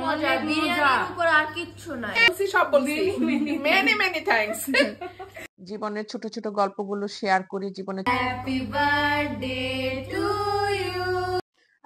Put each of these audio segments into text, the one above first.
মজা, বিরিয়ানির উপর আর কিচ্ছু নাই। সব বলছি, মেনি মেনি থ্যাঙ্কস। জীবনের ছোট ছোট গল্পগুলো শেয়ার করি জীবনে। Happy birthday to you.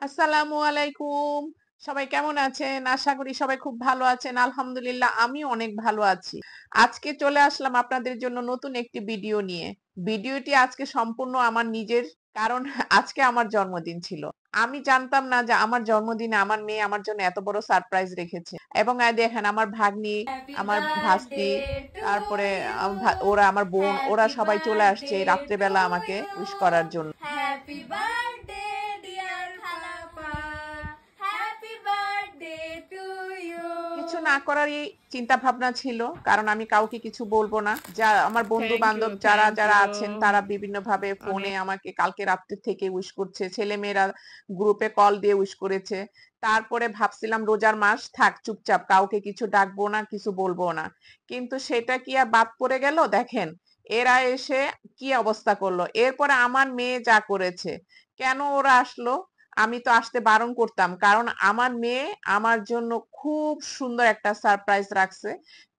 আসসালামু আলাইকুম, সবাই কেমন আছেন? আশা করি সবাই খুব ভালো আছেন। আলহামদুলিল্লাহ আমি অনেক ভালো আছি। আজকে চলে আসলাম আপনাদের জন্য নতুন একটি ভিডিও নিয়ে। ভিডিওটি আজকে সম্পূর্ণ আমার নিজের, কারণ আজকে আমার জন্মদিন ছিল। আমি জানতাম না যে আমার জন্মদিনে আমার মেয়ে আমার জন্য এত বড় সারপ্রাইজ রেখেছে। এবং দেখেন আমার ভাগ্নি, আমার ভাস্তি, তারপরে ওরা আমার বোন, ওরা সবাই চলে আসছে রাত্রেবেলা আমাকে উইশ করার জন্য। হ্যাপি বার্থডে ডিয়ার খালাপা, হ্যাপি বার্থডে টু ইউ। কিছু না করারই চিন্তা ভাবনা ছিল, কারণ আমি কাউকে কিছু বলবো না। যা আমার বন্ধু বান্ধব যারা যারা আছেন তারা বিভিন্ন ভাবে ফোনে আমাকে কালকে রাত্রে থেকে উইশ করছে, ছেলে মেয়েরা গ্রুপে কল দিয়ে উইশ করেছে। তারপরে ভাবছিলাম রোজার মাস, থাক চুপচাপ, কাউকে কিছু ডাকবো না, কিছু বলবো না। কিন্তু সেটা কি আর বাদ পড়ে গেল? দেখেন এরা এসে কি অবস্থা করলো। এরপরে আমার মেয়ে যা করেছে, কেন ওরা আসলো? আমি তো আসতে বারণ করতাম, কারণ আমার মেয়ে আমার জন্য খুব সুন্দর একটা সারপ্রাইজ রাখছে।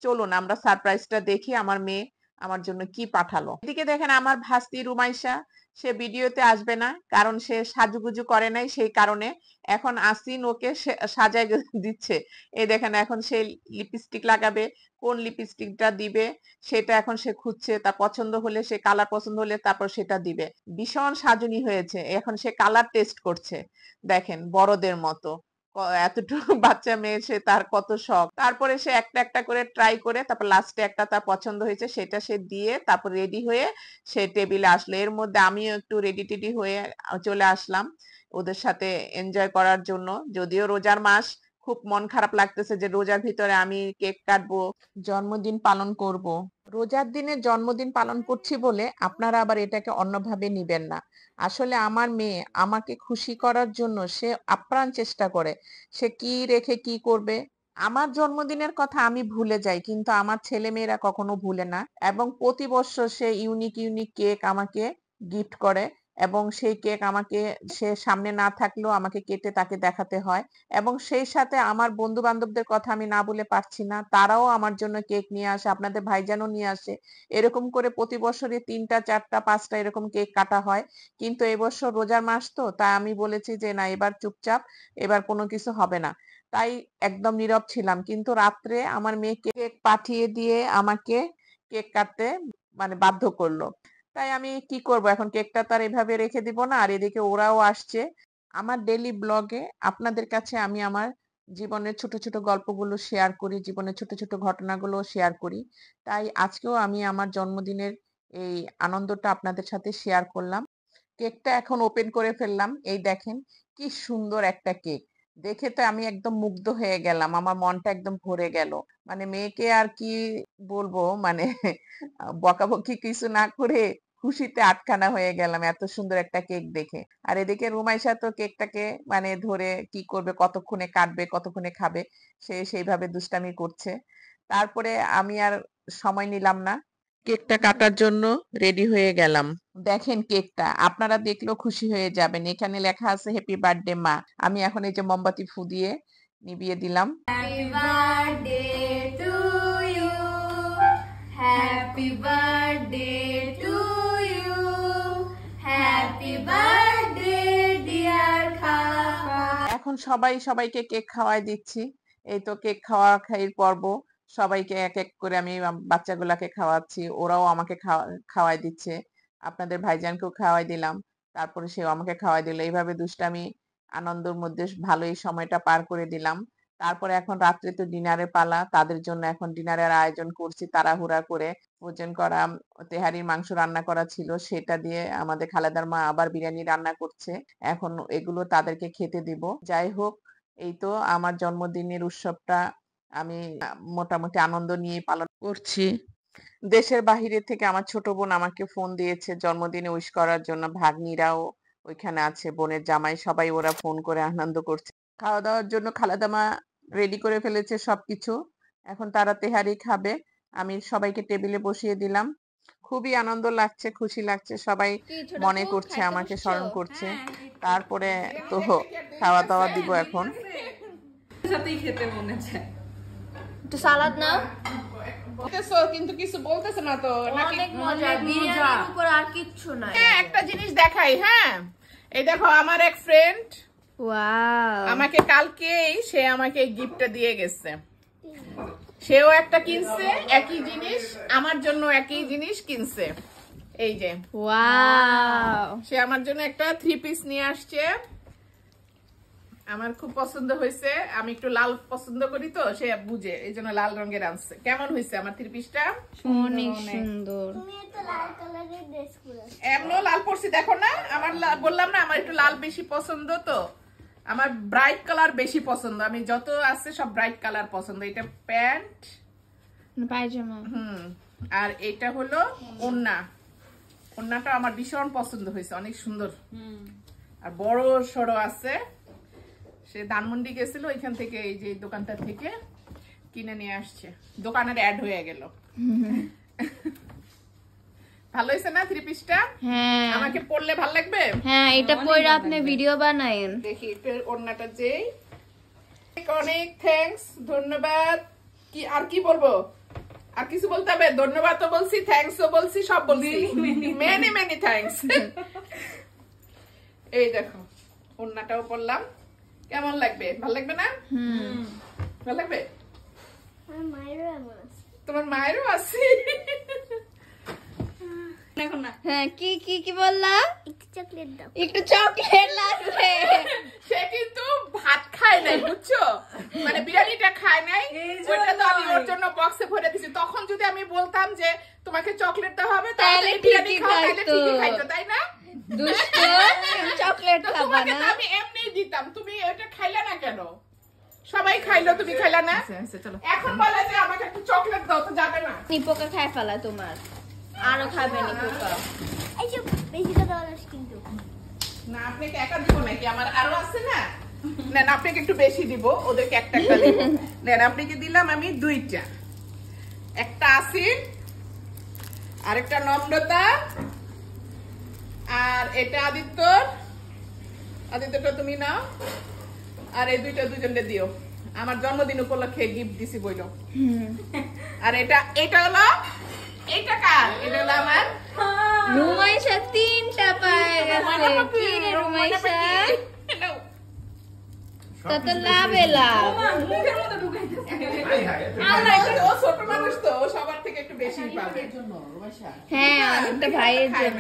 চলুন আমরা সারপ্রাইজটা দেখি আমার মেয়ে আমার জন্য কি পাঠালো। এদিকে দেখেন আমার ভাস্তি রুমাইশা, সে ভিডিওতে আসবে না, কারণ সে সাজুগুজু করে নাই, সেই কারণে এখন আসিন ওকে সাজায় দিচ্ছে। এই দেখেন এখন সে লিপস্টিক লাগাবে, কোন লিপস্টিকটা দিবে সেটা এখন সে খুঁজছে। তার পছন্দ হলে, সে কালার পছন্দ হলে তারপর সেটা দিবে। ভীষণ সাজুনি হয়েছে, এখন সে কালার টেস্ট করছে। দেখেন বড়দের মতো এতটুকু বাচ্চা মেয়ে, সে তার কত শখ। তারপরে সে একটা একটা করে ট্রাই করে তারপর লাস্টে একটা তার পছন্দ হয়েছে, সেটা সে দিয়ে তারপর রেডি হয়ে সে টেবিলে আসলো। এর মধ্যে আমিও একটু রেডি টেডি হয়ে চলে আসলাম ওদের সাথে এনজয় করার জন্য। যদিও রোজার মাস, খুব মন খারাপ লাগতেছে যে রোজার ভিতরে আমি কেক কাটবো, জন্মদিন পালন করব। রোজার দিনে জন্মদিন পালন করছি বলে আপনারা আবার এটাকে অন্যভাবে নিবেন না। আসলে আমার মেয়ে আমাকে খুশি করার জন্য সে আপ্রাণ চেষ্টা করে। সে কি রেখে কি করবে। আমার জন্মদিনের কথা আমি ভুলে যাই, কিন্তু আমার ছেলে মেয়েরা কখনো ভুলে না। এবং প্রতি বছর সে ইউনিক ইউনিক কেক আমাকে গিফট করে, এবং সেই কেক আমাকে, সে সামনে না থাকলেও আমাকে কেটে তাকে দেখাতে হয়। এবং সেই সাথে আমার বন্ধু বান্ধবদের কথা আমি না বলে পারছি না, তারাও আমার জন্য কেক নিয়ে আসে, আপনাদের ভাইজানও নিয়ে আসে। এরকম করে প্রতি বছরই 3টা 4টা 5টা এরকম কেক কাটা হয়। কিন্তু এবছর রোজার মাস তো, তাই আমি বলেছি যে না, এবার চুপচাপ, এবার কোনো কিছু হবে না। তাই একদম নীরব ছিলাম। কিন্তু রাত্রে আমার মেয়ে কেক পাঠিয়ে দিয়ে আমাকে কেক কাটতে বাধ্য করলো। তাই আমি কি করব, এখন কেকটা তার এভাবে রেখে দিব না। আর এদিকে ওরাও আসছে। আমার ডেইলি ব্লগে আপনাদের কাছে আমি আমার জীবনের ছোট ছোট গল্পগুলো শেয়ার করি, জীবনের ছোট ছোট ঘটনাগুলো শেয়ার করি। তাই আজকেও আমি আমার জন্মদিনের এই আনন্দটা আপনাদের সাথে শেয়ার করলাম। কেকটা এখন ওপেন করে ফেললাম। এই দেখেন কি সুন্দর একটা কেক। দেখে তো আমি একদম মুগ্ধ হয়ে গেলাম, আমার মনটা একদম ভরে গেল। মেয়েকে আর কি বলবো, বকাবকি কিছু না করে খুশিতে আটখানা হয়ে গেলাম এত সুন্দর একটা কেক দেখে। আর এদিকে রুমাইশা তো কেকটাকে ধরে কি করবে, কতক্ষণে কাটবে, কতক্ষণে খাবে, সে সেইভাবে দুষ্টামি করছে। তারপরে আমি আর সময় নিলাম না, কেকটা কাটার জন্য রেডি হয়ে গেলাম। দেখেন কেকটা আপনারা দেখলেও খুশি হয়ে যাবেন। এখানে লেখা আছে হ্যাপি বার্থডে মা। আমি এখন এই যে মোমবাতি ফু দিয়ে নিভিয়ে দিলাম। Happy birthday to you, happy birthday to you, happy birthday dear খালাপা। এখন সবাইকে কেক খাওয়াই দিচ্ছি। এই তো কেক খাওয়া খাইর পর্ব। সবাইকে এক এক করে আমি বাচ্চাগুলাকে খাওয়াচ্ছি, ওরাও আমাকে খাওয়াই দিচ্ছে। আপনাদের ভাইজানকেও খাওয়াই দিলাম, তারপরে সেও আমাকে খাওয়াই দিল। এইভাবে দুষ্টামি আনন্দের মধ্যে ভালোই সময়টা পার করে দিলাম। তারপরে এখন রাত্রে তো ডিনারের পালা, তাদের জন্য এখন ডিনারের আয়োজন করছি তাড়াহুড়া করে। ভোজন করা, তেহারির মাংস রান্না করা ছিল, সেটা দিয়ে আমাদের খালেদার মা আবার বিরিয়ানি রান্না করছে। এখন এগুলো তাদেরকে খেতে দিব। যাই হোক, এই তো আমার জন্মদিনের উৎসবটা আমি মোটামুটি আনন্দ নিয়ে পালন করছি। দেশের বাহিরে থেকে আমার ছোট বোন আমাকে ফোন দিয়েছে জন্মদিনে উইশ করার জন্য। ভাগ্নিরাও ওইখানে আছে, বোনের জামাই সবাই, ওরা ফোন করে আনন্দ করছে। খাওয়া দাওয়ার জন্য খালেদা মা রেডি করে ফেলেছে সবকিছু। এখন তারা তেহারি খাবে। আমি সবাইকে টেবিলে বসিয়ে দিলাম। খুবই আনন্দ লাগছে, খুশি লাগছে, সবাই মনে করছে, আমাকে স্মরণ করছে। তারপরে তো খাওয়া দাওয়া দিব এখন। সাথেই খেতে মনে চায়। একটু সালাদ নাও। বলতেছো কিন্তু কিছু বলতেছে না তো নাকি? অনেক মজা, বিরিয়ানির উপর আর কিচ্ছু নাই। হ্যাঁ একটা জিনিস দেখাই। হ্যাঁ এই দেখো আমার এক ফ্রেন্ড ওয়াও, আমাকে কালকেই সে আমাকে গিফটটা দিয়ে গেছে। সেও একটা কিনছে একই জিনিস, আমার জন্য একই জিনিস কিনছে। এই যে ওয়াও, সে আমার জন্য একটা 3 পিস নিয়ে আসছে। আমার খুব পছন্দ হয়েছে, আমি একটু লাল পছন্দ করি তো, সে বুঝে এই জন্য লাল রঙের আনছে। কেমন হয়েছে আমার 3 পিসটা? অনেক সুন্দর। এমনও লাল পরছি দেখো না, আমার বললাম না আমার একটু লাল বেশি পছন্দ, তো আমার ব্রাইট কালার বেশি পছন্দ। আমি যত আছে সব ব্রাইট কালার পছন্দ। এটা প্যান্ট, পায়জামা। আর এটা হলো ওড়না। ওড়নাটা আমার ভীষণ পছন্দ হয়েছে, অনেক সুন্দর আর বড় সড়ো আছে। সে ধানমন্ডি গেছিল, এখান থেকে এই যে দোকানটা থেকে কিনে নিয়ে আসছে। দোকানের অ্যাড হয়ে গেল। ভালো হয়েছে না 3 পিসটা? হ্যাঁ আমাকে পরলে ভালো লাগবে। হ্যাঁ, এটা পরে আপনি ভিডিও বানায়েন। দেখি ওড়নাটা যেই। অনেক থ্যাঙ্কস, ধন্যবাদ। কি আর কি বলবো? আর কিছু বলতে হবে? ধন্যবাদ তো বলছি, থ্যাঙ্কসও বলছি, সব বলছি। Many many thanks. এই দেখো ওড়নাটাও পরলাম। কেমন লাগবে? ভালো লাগবে না? ভালো লাগবে? তোমার মায়েরও আছে। হ্যাঁ, কি কি কি বললা? একটু চকলেট দাও। একটু চকলেট লাগবে। সে কিন্তু ভাত খায় নাই, বুঝছো? মানে বিরিয়ানিটা খায় নাই, ওইটা তো আমি ওর জন্য বক্সে ভরে দিছি। তখন যদি আমি বলতাম যে তোমাকে চকলেট দেওয়া হবে, তাহলে বিরিয়ানি খাও, তাহলে ঠিকই খাইতো, তাই না? দুষ্ট, চকলেট তো খাবা তোমাকে না? তো আমি এমনিই দিতাম, তুমি ওটা খাইলা না কেন? সবাই খাইলো, তুমি খাইলা না? এখন বলে যে আমাকে একটু চকলেট দাও, তো যাবে না। নি পোকা খায় ফেলা তোমার, আরো খাবে নি পোকা। এই যে বেশি কথা বলিস কিন্তু। না আপনাকে একা দিব নাকি, আমার আরো আছে না। নেন আপনাকে একটু বেশি দিব, ওদেরকে একটা একটা দিব। নেন আপনাকে দিলাম আমি 2টা, একটা আসিফ, আরেকটা নম্রতা, আর এটা আদিত্যর। আদিত্যটা তুমি নাও, আর এই 2টা দুজনকে দিও। আমার জন্মদিন উপলক্ষে গিফট দিছি বইলো। আর এটা হলো, এটা কার? এটা হলো আমার রুমাইশা 3টা পায়ে গেছে। কি রে রুমাইশা, তত লাভে লাভ। ও ছোট মানুষ তো, ও সবার থেকে একটু বেশি পাবে। হ্যাঁ, একটা ভাইয়ের জন্য।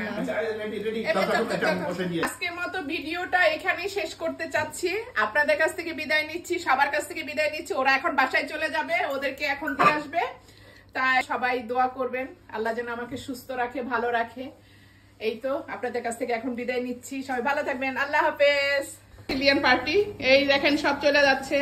আজকের মতো ভিডিওটা এখানেই শেষ করতে চাচ্ছি। আপনাদের কাছ থেকে বিদায় নিচ্ছি, সবার কাছ থেকে বিদায় নিচ্ছি। ওরা এখন বাসায় চলে যাবে, ওদেরকে এখন দিয়ে আসবে। তাই সবাই দোয়া করবেন, আল্লাহ যেন আমাকে সুস্থ রাখে, ভালো রাখে। এই তো আপনাদের কাছ থেকে এখন বিদায় নিচ্ছি। সবাই ভালো থাকবেন, আল্লাহ হাফেজ। ইন্ডিয়ান পার্টি এই দেখেন সব চলে যাচ্ছে।